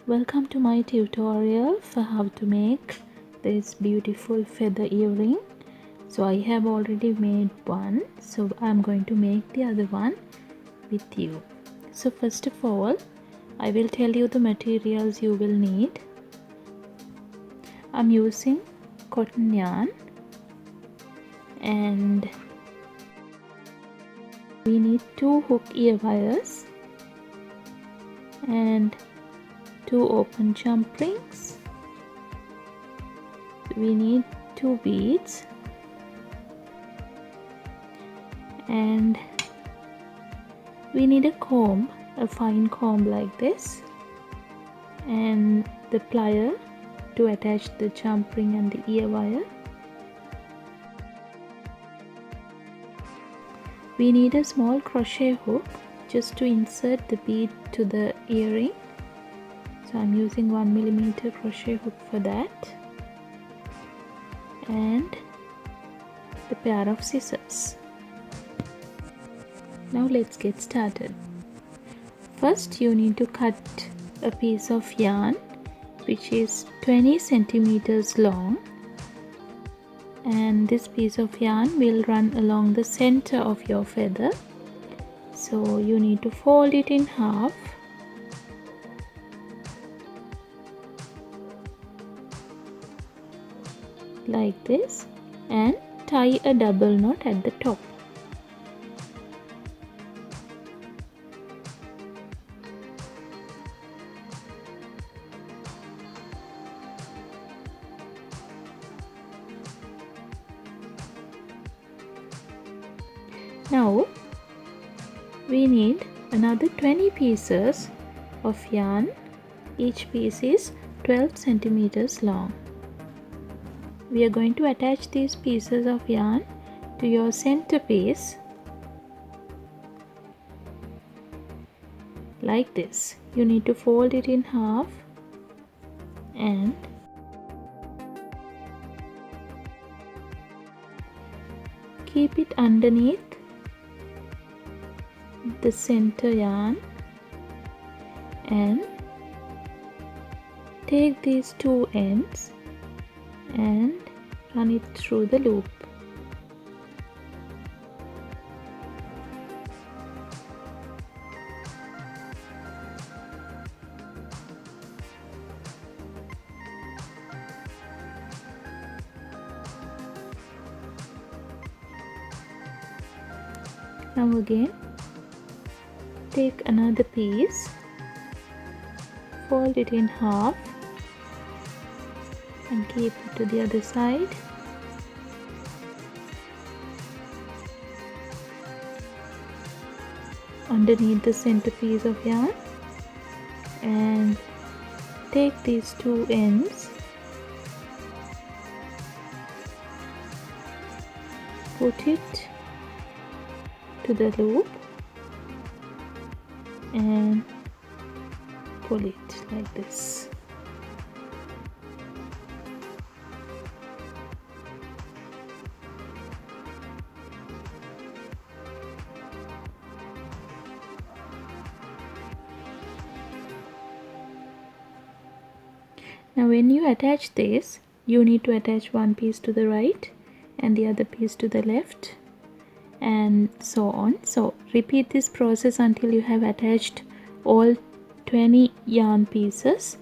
Welcome to my tutorial for how to make this beautiful feather earring. So I have already made one, so I'm going to make the other one with you. So first of all, I will tell you the materials you will need. I'm using cotton yarn and we need 2 hook ear wires and 2 open jump rings. We need 2 beads and we need a comb, a fine comb like this, and the plier to attach the jump ring and the ear wire. We need a small crochet hook just to insert the bead to the earring. So I'm using 1mm crochet hook for that, and the pair of scissors. Now let's get started. First you need to cut a piece of yarn which is 20 centimeters long, and this piece of yarn will run along the center of your feather. So you need to fold it in half like this and tie a double knot at the top. Now we need another 20 pieces of yarn. Each piece is 12 centimeters long. We are going to attach these pieces of yarn to your center piece like this. You need to fold it in half and keep it underneath the center yarn and take these 2 ends and run it through the loop. Now again, take another piece, fold it in half and keep it to the other side. Underneath the center piece of yarn, and take these 2 ends, put it to the loop and pull it like this. Now when you attach this, you need to attach one piece to the right and the other piece to the left, and so on. So repeat this process until you have attached all 20 yarn pieces.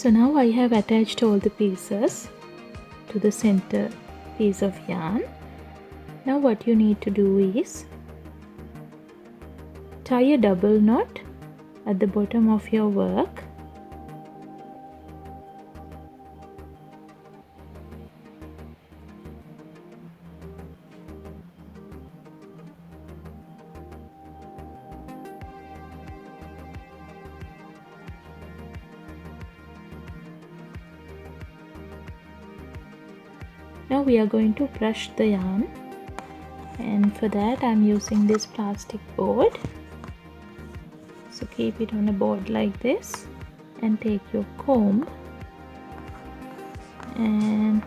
So now I have attached all the pieces to the center piece of yarn. Now what you need to do is tie a double knot at the bottom of your work. Now we are going to brush the yarn, and for that I'm using this plastic board. So keep it on a board like this and take your comb and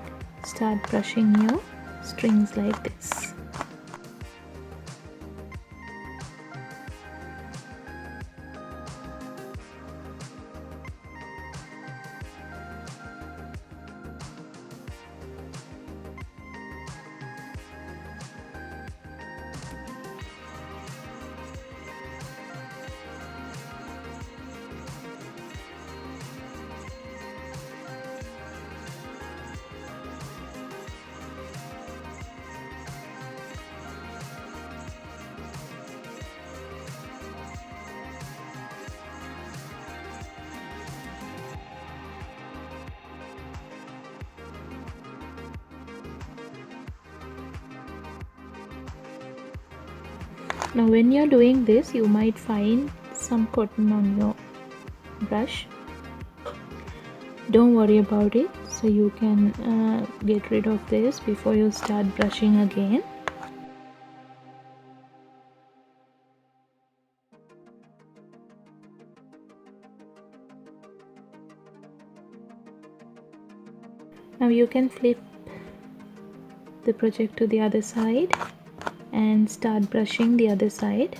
start brushing your strings like this. Now when you're doing this, you might find some cotton on your brush. Don't worry about it, so you can get rid of this before you start brushing again. Now you can flip the project to the other side and start brushing the other side.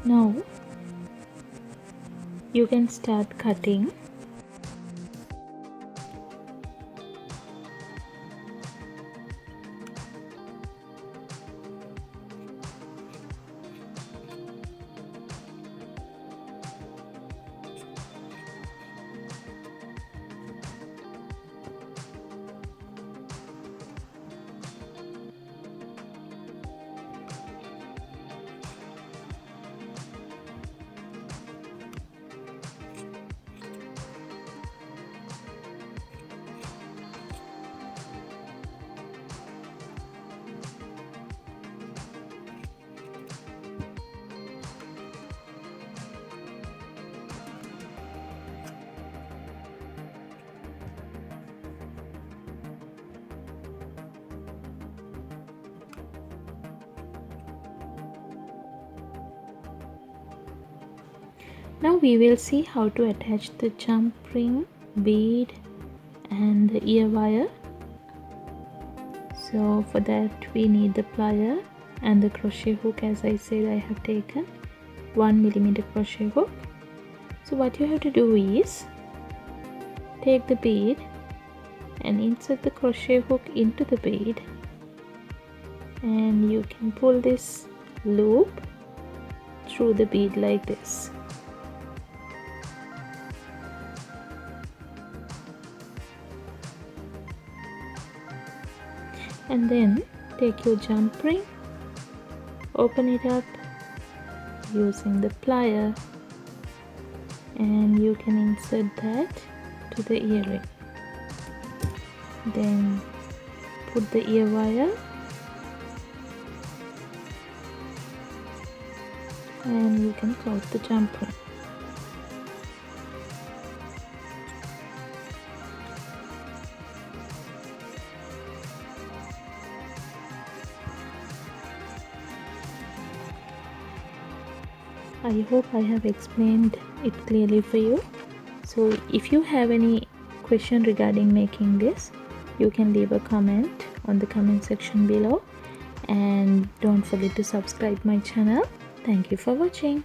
Now you can start cutting. Now we will see how to attach the jump ring, bead and the ear wire. So for that we need the plier and the crochet hook. As I said, I have taken 1mm crochet hook. So what you have to do is take the bead and insert the crochet hook into the bead, and you can pull this loop through the bead like this. And then take your jump ring, open it up using the plier, and you can insert that to the earring. Then put the ear wire, and you can close the jumper. I hope I have explained it clearly for you. So if you have any question regarding making this, you can leave a comment on the comment section below, and don't forget to subscribe my channel. Thank you for watching.